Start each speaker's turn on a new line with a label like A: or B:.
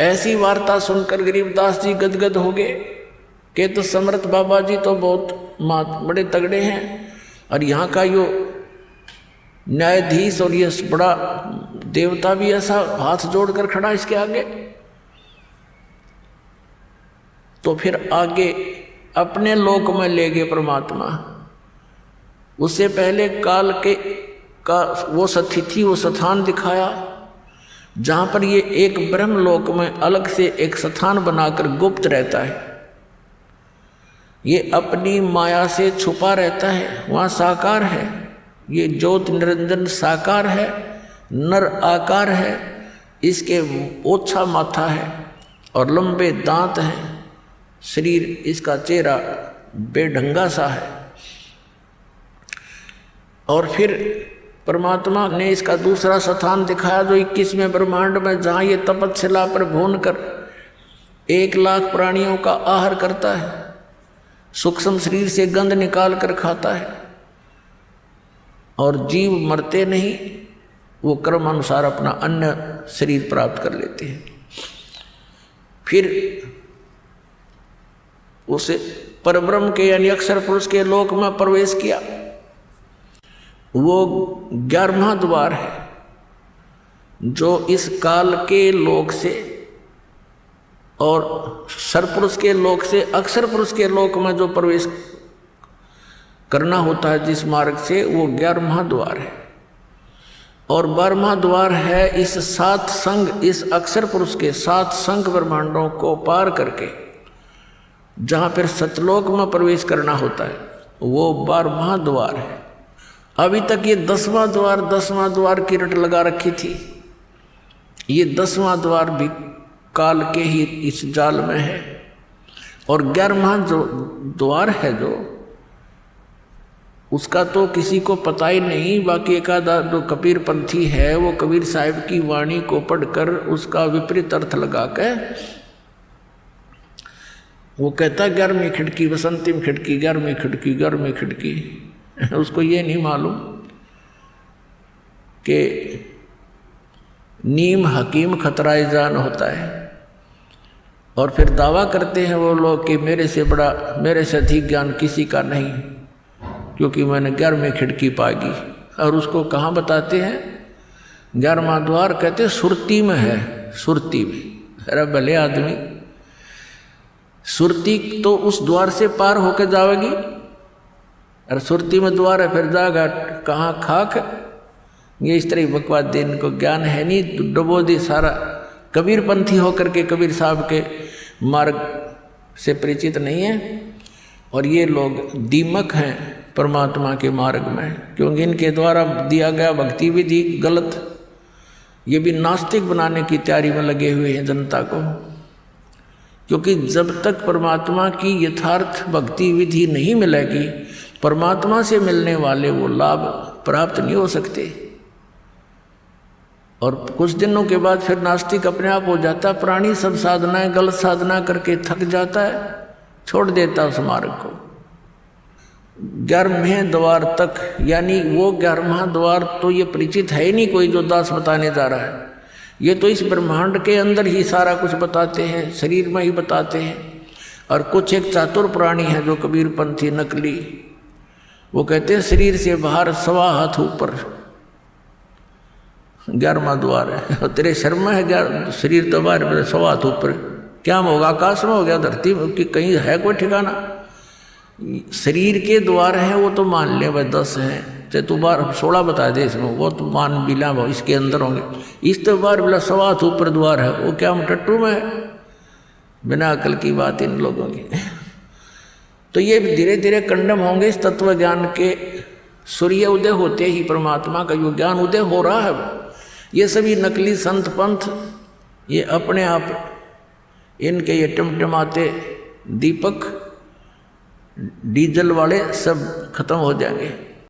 A: ऐसी वार्ता सुनकर गरीबदास जी गदगद हो गए कि तो समर्थ बाबा जी तो बहुत बड़े तगड़े हैं, और यहाँ का यो न्यायाधीश और ये बड़ा देवता भी ऐसा हाथ जोड़कर खड़ा इसके आगे। तो फिर आगे अपने लोक में ले गए परमात्मा। उससे पहले काल के का वो तिथि वो स्थान दिखाया जहाँ पर ये एक ब्रह्म लोक में अलग से एक स्थान बनाकर गुप्त रहता है। ये अपनी माया से छुपा रहता है, वहाँ साकार है। ये ज्योत निरंजन साकार है, नर आकार है, इसके ओछा माथा है और लंबे दांत हैं, शरीर इसका चेहरा बेढंगा सा है। और फिर परमात्मा ने इसका दूसरा स्थान दिखाया जो 21वें ब्रह्मांड में, जहाँ ये तपस्या पर भून कर 1 लाख प्राणियों का आहार करता है, सूक्ष्म शरीर से गंध निकाल कर खाता है, और जीव मरते नहीं, वो कर्म अनुसार अपना अन्य शरीर प्राप्त कर लेते हैं। फिर उसे परब्रह्म के यानी अक्षर पुरुष के लोक में प्रवेश किया। वो 11वां द्वार है जो इस काल के लोक से और सरपुरुष के लोक से अक्षर पुरुष के लोक में जो प्रवेश करना होता है जिस मार्ग से, वो 11वां द्वार है। और 12वां द्वार है इस 7 संग, इस अक्षर पुरुष के 7 संग ब्रह्मांडों को पार करके जहाँ पर सतलोक में प्रवेश करना होता है, वो 12वां द्वार है। अभी तक ये 10वां द्वार की रट लगा रखी थी। ये 10वां द्वार भी काल के ही इस जाल में है। और 11वां जो द्वार है जो उसका तो किसी को पता ही नहीं। बाकी एक आधा जो कबीर पंथी है वो कबीर साहिब की वाणी को पढ़कर उसका विपरीत अर्थ लगा के वो कहता 11वीं खिड़की, बसंतीम खिड़की, 11वीं खिड़की, 11वीं खिड़की। उसको ये नहीं मालूम कि नीम हकीम खतराए जान होता है। और फिर दावा करते हैं वो लोग कि मेरे से बड़ा, मेरे से अधिक ज्ञान किसी का नहीं, क्योंकि मैंने 11वीं खिड़की पागी। और उसको कहाँ बताते हैं? 11वां द्वार कहते सुरती में है, सुरती में। अरे भले आदमी, सुरती तो उस द्वार से पार होकर जाएगी, और सुरती में द्वार है, फिर जाएगा कहाँ खाक। ये इस तरह बकवास दे, इनको ज्ञान है नहीं, डुबो दी सारा। कबीर पंथी होकर के कबीर साहब के मार्ग से परिचित नहीं है। और ये लोग दीमक हैं परमात्मा के मार्ग में, क्योंकि इनके द्वारा दिया गया भक्ति विधि गलत। ये भी नास्तिक बनाने की तैयारी में लगे हुए हैं जनता को, क्योंकि जब तक परमात्मा की यथार्थ भक्ति विधि नहीं मिलेगी, परमात्मा से मिलने वाले वो लाभ प्राप्त नहीं हो सकते। और कुछ दिनों के बाद फिर नास्तिक अपने आप हो जाता। प्राणी सब साधनाएं गलत साधना करके थक जाता है, छोड़ देता उस मार्ग को। 11वें द्वार तक, यानी वो 11वां द्वार तो ये परिचित है ही नहीं कोई जो दास बताने जा रहा है। ये तो इस ब्रह्मांड के अंदर ही सारा कुछ बताते हैं, शरीर में ही बताते हैं। और कुछ एक चातुर प्राणी है जो कबीर पंथी नकली, वो कहते हैं शरीर से बाहर 1.25 हाथ ऊपर 11वां द्वार है। तेरे शर्म में है शरीर तो बाहर 1.25 हाथ ऊपर, क्या होगा? आकाश में हो गया, धरती में कि कहीं है कोई ठिकाना? शरीर के द्वार हैं वो तो मान ले भाई 10 हैं, चाहे तू 16 बता दे इसमें, वो तो मान भी ला इसके अंदर होंगे। इस तो बार 1.25 हाथ ऊपर द्वार है, वो क्या हम टट्टू में है? बिना अकल की बात इन लोगों की। तो ये धीरे धीरे कंडम होंगे इस तत्व ज्ञान के। सूर्य उदय होते ही परमात्मा का जो ज्ञान उदय हो रहा है, ये सभी नकली संत पंथ, ये अपने आप इनके ये टमटमाते दीपक डीजल वाले सब खत्म हो जाएंगे।